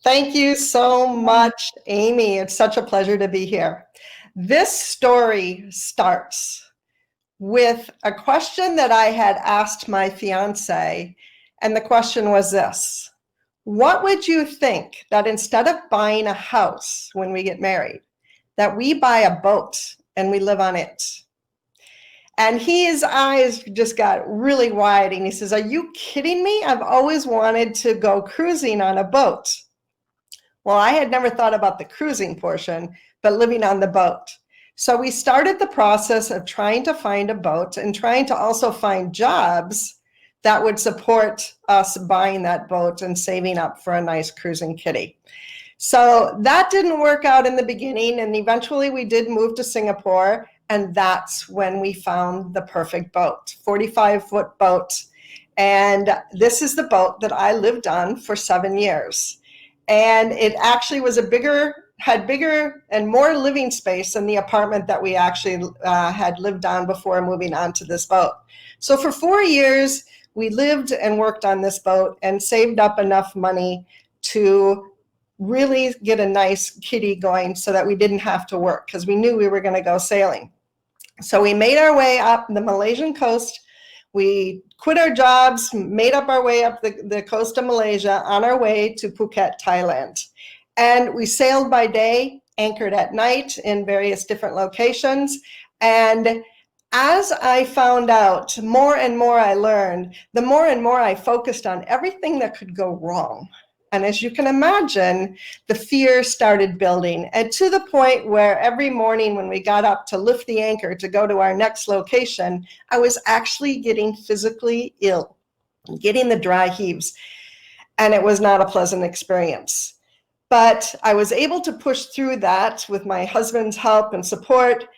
Thank you so much, Amy. It's such a pleasure to be here. This story starts with a question that I had asked my fiance, and the question was this: what would you think that instead of buying a house when we get married, that we buy a boat and we live on it? And his eyes just got really wide and he says, "Are you kidding me? I've always wanted to go cruising on a boat." Well, I had never thought about the cruising portion, but living on the boat. So we started the process of trying to find a boat and trying to also find jobs that would support us buying that boat and saving up for a nice cruising kitty. So that didn't work out in the beginning, and eventually we did move to Singapore, and that's when we found the perfect boat, 45-foot boat. And this is the boat that I lived on for 7 years. And it actually was had bigger and more living space than the apartment that we actually had lived on before moving on to this boat. So for 4 years, we lived and worked on this boat and saved up enough money to really get a nice kitty going so that we didn't have to work, because we knew we were going to go sailing. So we made our way up the Malaysian coast. We quit our jobs, made up our way up the coast of Malaysia on our way to Phuket, Thailand. And we sailed by day, anchored at night in various different locations. And as I found out, more and more I learned, the more and more I focused on everything that could go wrong. And as you can imagine, the fear started building, and to the point where every morning when we got up to lift the anchor to go to our next location, I was actually getting physically ill, getting the dry heaves, and it was not a pleasant experience. But I was able to push through that with my husband's help and support.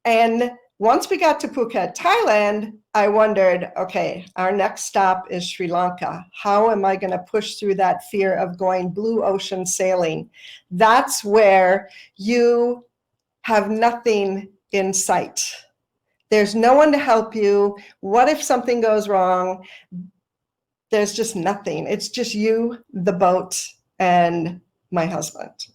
And once we got to Phuket, Thailand, I wondered, okay, our next stop is Sri Lanka. How am I going to push through that fear of going blue ocean sailing? That's where you have nothing in sight. There's no one to help you. What if something goes wrong? There's just nothing. It's just you, the boat, and my husband.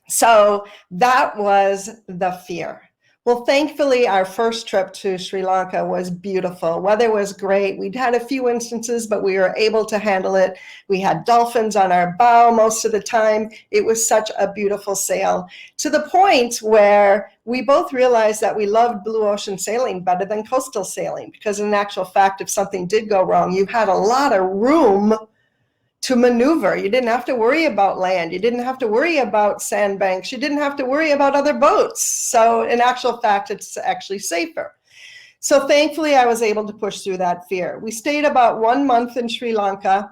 So that was the fear. Well, thankfully, our first trip to Sri Lanka was beautiful. Weather was great. We'd had a few instances, but we were able to handle it. We had dolphins on our bow most of the time. It was such a beautiful sail, to the point where we both realized that we loved blue ocean sailing better than coastal sailing, because in actual fact, if something did go wrong, you had a lot of room to maneuver. You didn't have to worry about land. You didn't have to worry about sandbanks. You didn't have to worry about other boats. So in actual fact, it's actually safer. So thankfully, I was able to push through that fear. We stayed about 1 month in Sri Lanka.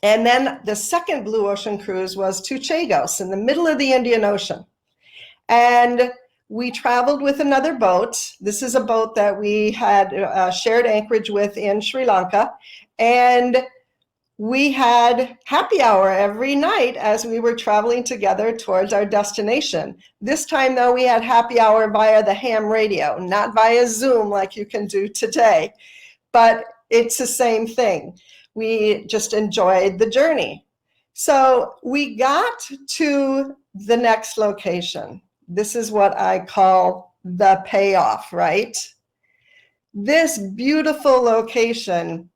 And then the second blue ocean cruise was to Chagos in the middle of the Indian Ocean. And we traveled with another boat. This is a boat that we had shared anchorage with in Sri Lanka. And we had happy hour every night as we were traveling together towards our destination. This time, though, we had happy hour via the ham radio, not via Zoom like you can do today. But it's the same thing. We just enjoyed the journey. So we got to the next location. This is what I call the payoff, right? This beautiful location,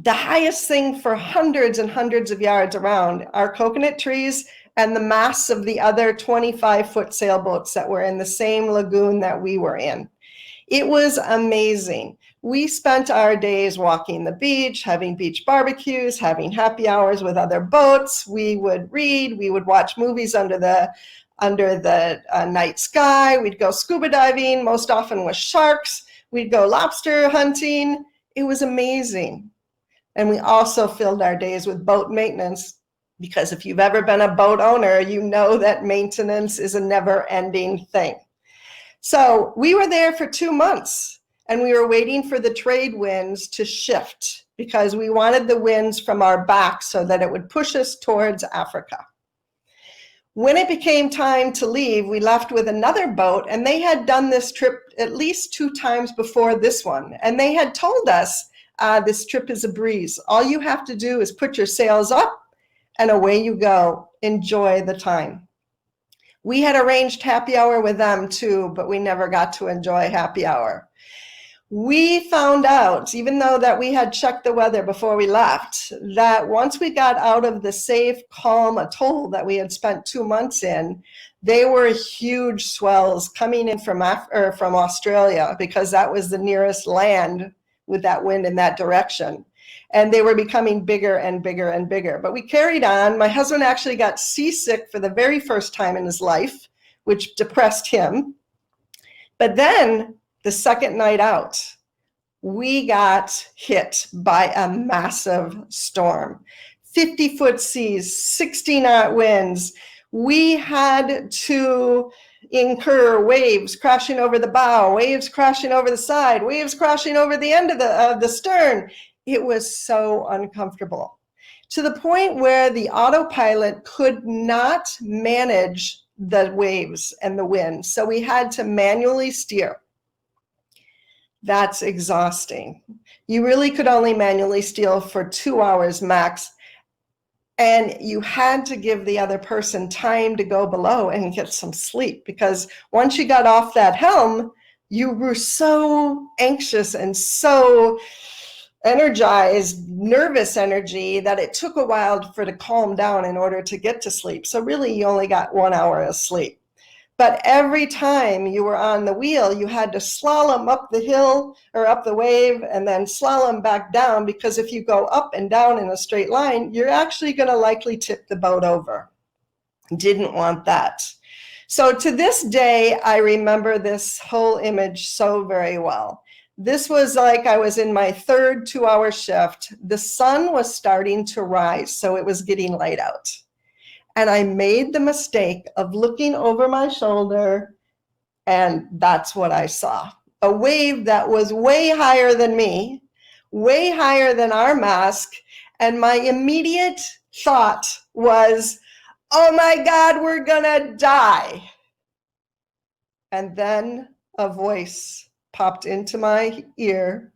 the highest thing for hundreds and hundreds of yards around are coconut trees and the masts of the other 25-foot sailboats that were in the same lagoon that we were in. It was amazing. We spent our days walking the beach, having beach barbecues, having happy hours with other boats. We would read, we would watch movies under the night sky. We'd go scuba diving, most often with sharks. We'd go lobster hunting. It was amazing. And we also filled our days with boat maintenance, because if you've ever been a boat owner, you know that maintenance is a never-ending thing. So we were there for 2 months, and we were waiting for the trade winds to shift, because we wanted the winds from our back so that it would push us towards Africa. When it became time to leave, we left with another boat, and they had done this trip at least 2 times before this one. And they had told us, this trip is a breeze. All you have to do is put your sails up and away you go. Enjoy the time. We had arranged happy hour with them too, but we never got to enjoy happy hour. We found out, even though that we had checked the weather before we left, that once we got out of the safe, calm atoll that we had spent 2 months in, they were huge swells coming in from Australia, because that was the nearest land with that wind in that direction. And they were becoming bigger and bigger and bigger. But we carried on. My husband actually got seasick for the very first time in his life, which depressed him. But then the second night out, we got hit by a massive storm. 50-foot seas, 60-knot winds. We had to incur waves crashing over the bow, waves crashing over the side, waves crashing over the end of the stern. It was so uncomfortable, to the point where the autopilot could not manage the waves and the wind. So we had to manually steer. That's exhausting. You really could only manually steer for 2 hours max. And you had to give the other person time to go below and get some sleep, because once you got off that helm, you were so anxious and so energized, nervous energy, that it took a while for it to calm down in order to get to sleep. So really, you only got 1 hour of sleep. But every time you were on the wheel, you had to slalom up the hill or up the wave and then slalom back down, because if you go up and down in a straight line, you're actually going to likely tip the boat over. Didn't want that. So to this day, I remember this whole image so very well. This was like I was in my third 2-hour shift. The sun was starting to rise, so it was getting light out. And I made the mistake of looking over my shoulder, and that's what I saw. A wave that was way higher than me, way higher than our mast, and my immediate thought was, oh my God, we're gonna die. And then a voice popped into my ear,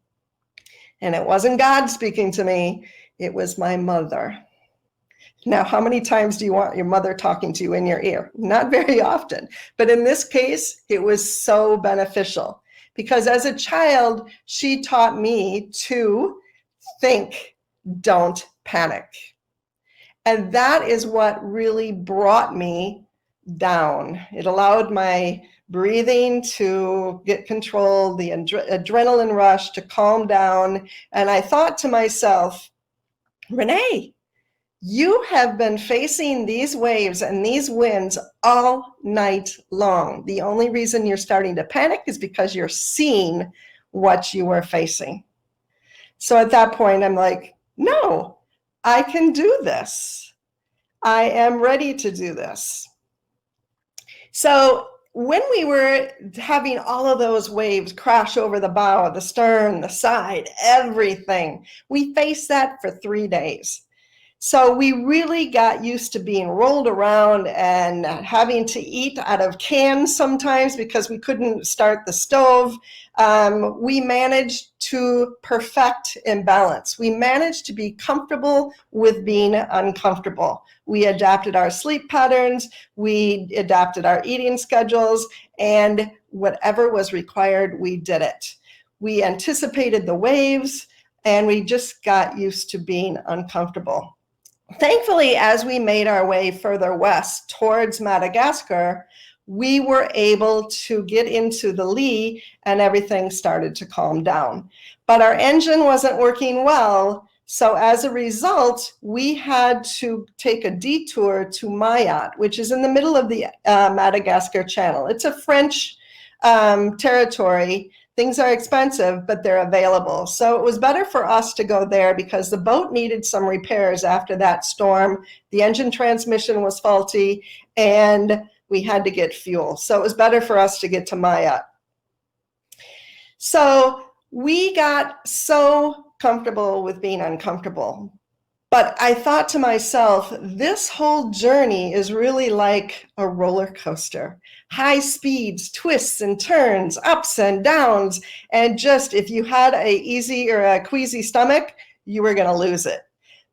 and it wasn't God speaking to me, it was my mother. Now, how many times do you want your mother talking to you in your ear? Not very often. But in this case, it was so beneficial, because as a child, she taught me to think, don't panic. And that is what really brought me down. It allowed my breathing to get control, the adrenaline rush to calm down. And I thought to myself, Renee, you have been facing these waves and these winds all night long. The only reason you're starting to panic is because you're seeing what you are facing. So at that point, I'm like, no, I can do this. I am ready to do this. So when we were having all of those waves crash over the bow, the stern, the side, everything, we faced that for 3 days. So we really got used to being rolled around and having to eat out of cans sometimes because we couldn't start the stove. We managed to perfect imbalance. We managed to be comfortable with being uncomfortable. We adapted our sleep patterns, we adapted our eating schedules, and whatever was required, we did it. We anticipated the waves, and we just got used to being uncomfortable. Thankfully, as we made our way further west towards Madagascar, we were able to get into the lee and everything started to calm down. But our engine wasn't working well, so as a result, we had to take a detour to Mayotte, which is in the middle of the Madagascar Channel. It's a French territory. Things are expensive, but they're available. So it was better for us to go there because the boat needed some repairs after that storm. The engine transmission was faulty and we had to get fuel. So it was better for us to get to Mayotte. So we got so comfortable with being uncomfortable. But I thought to myself, this whole journey is really like a roller coaster. High speeds, twists and turns, ups and downs, and just if you had a easy or a queasy stomach, you were going to lose it.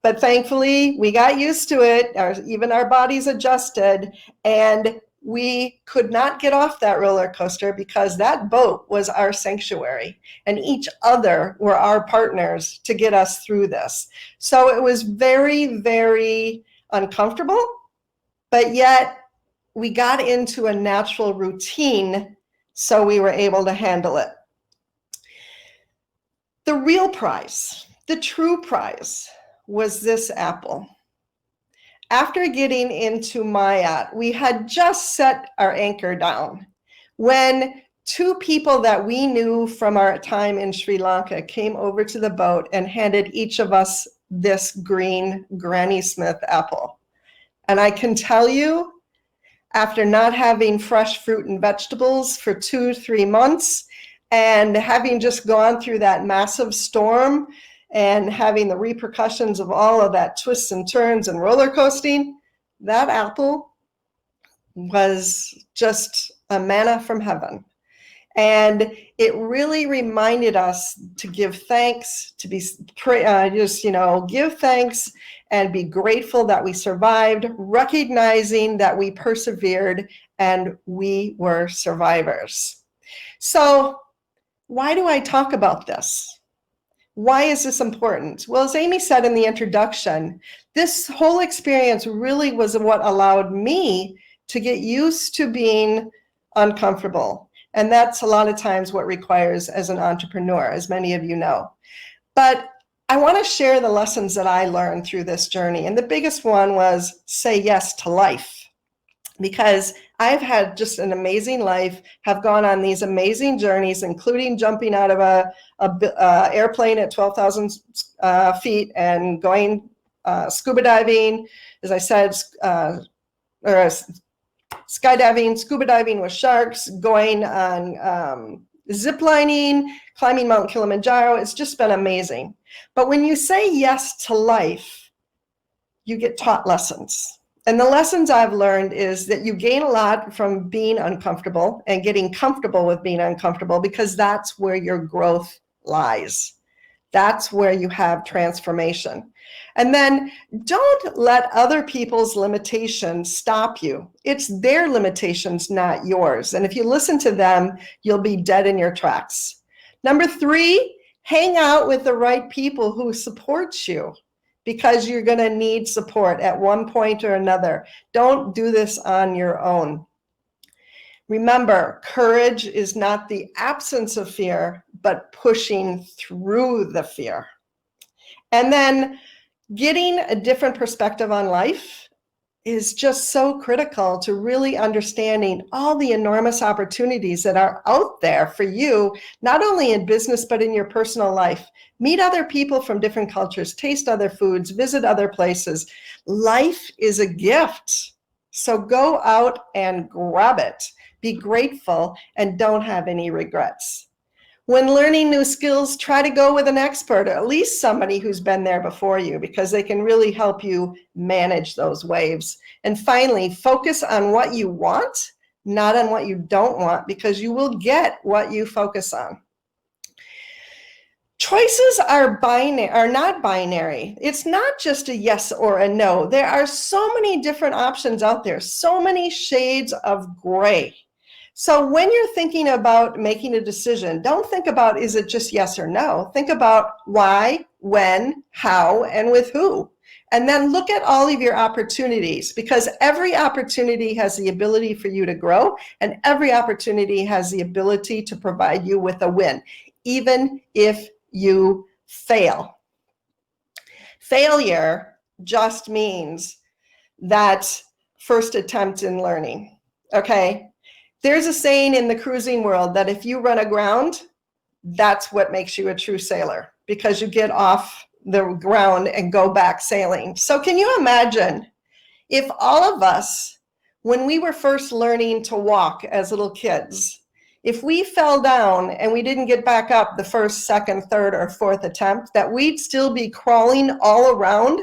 But thankfully, we got used to it. Even our bodies adjusted, and we could not get off that roller coaster because that boat was our sanctuary, and each other were our partners to get us through this. So it was very, very uncomfortable, but yet we got into a natural routine, so we were able to handle it. The real prize, the true prize, was this apple. After getting into my yacht, we had just set our anchor down when two people that we knew from our time in Sri Lanka came over to the boat and handed each of us this green Granny Smith apple. And I can tell you, after not having fresh fruit and vegetables for 2-3 months and having just gone through that massive storm and having the repercussions of all of that twists and turns and roller coasting, that apple was just a manna from heaven. And it really reminded us to give thanks, to be give thanks and be grateful that we survived, recognizing that we persevered and we were survivors. So why do I talk about this? Why is this important? Well, as Amy said in the introduction, this whole experience really was what allowed me to get used to being uncomfortable. And that's a lot of times what requires as an entrepreneur, as many of you know. But I want to share the lessons that I learned through this journey. And the biggest one was say yes to life. Because I've had just an amazing life, have gone on these amazing journeys, including jumping out of a airplane at 12,000 feet and going scuba diving, as I said, skydiving, scuba diving with sharks, going on zip lining, climbing Mount Kilimanjaro. It's just been amazing. But when you say yes to life, you get taught lessons. And the lessons I've learned is that you gain a lot from being uncomfortable and getting comfortable with being uncomfortable, because that's where your growth lies. That's where you have transformation. And then don't let other people's limitations stop you. It's their limitations, not yours. And if you listen to them, you'll be dead in your tracks. Number 3, hang out with the right people who support you, because you're going to need support at one point or another. Don't do this on your own. Remember, courage is not the absence of fear, but pushing through the fear. And then getting a different perspective on life is just so critical to really understanding all the enormous opportunities that are out there for you, not only in business, but in your personal life. Meet other people from different cultures, taste other foods, visit other places. Life is a gift. So go out and grab it. Be grateful and don't have any regrets. When learning new skills, try to go with an expert, or at least somebody who's been there before you, because they can really help you manage those waves. And finally, focus on what you want, not on what you don't want, because you will get what you focus on. Choices are not binary. It's not just a yes or a no. There are so many different options out there, so many shades of gray. So when you're thinking about making a decision, don't think about, is it just yes or no? Think about why, when, how, and with who. And then look at all of your opportunities, because every opportunity has the ability for you to grow, and every opportunity has the ability to provide you with a win, even if you fail. Failure just means that first attempt in learning, okay? There's a saying in the cruising world that if you run aground, that's what makes you a true sailor, because you get off the ground and go back sailing. So can you imagine if all of us, when we were first learning to walk as little kids, if we fell down and we didn't get back up the first, second, third, or fourth attempt, that we'd still be crawling all around?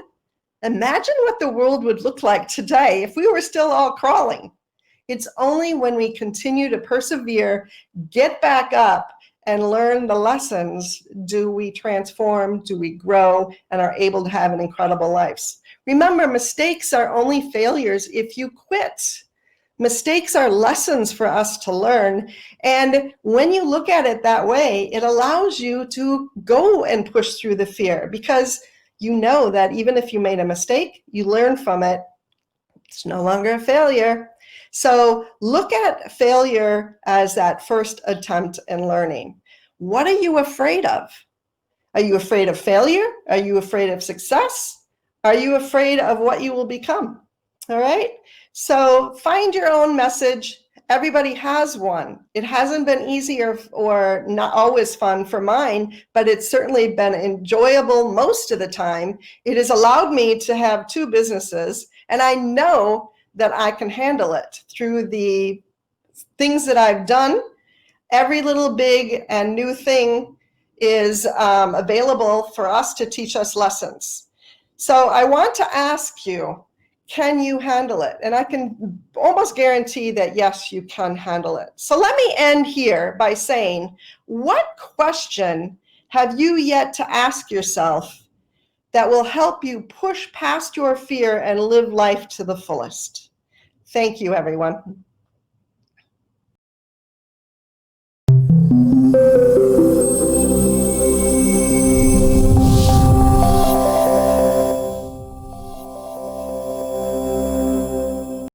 Imagine what the world would look like today if we were still all crawling. It's only when we continue to persevere, get back up, and learn the lessons do we transform, do we grow, and are able to have an incredible lives. Remember, mistakes are only failures if you quit. Mistakes are lessons for us to learn. And when you look at it that way, it allows you to go and push through the fear, because you know that even if you made a mistake, you learn from it. It's no longer a failure. So look at failure as that first attempt in learning. What are you afraid of? Are you afraid of failure? Are you afraid of success? Are you afraid of what you will become? All right. So find your own message. Everybody has one. It hasn't been easy or not always fun for mine, but it's certainly been enjoyable most of the time. It has allowed me to have 2 businesses, and I know that I can handle it through the things that I've done. Every little big and new thing is available for us to teach us lessons. So I want to ask you, can you handle it? And I can almost guarantee that yes, you can handle it. So let me end here by saying, what question have you yet to ask yourself that will help you push past your fear and live life to the fullest? Thank you, everyone.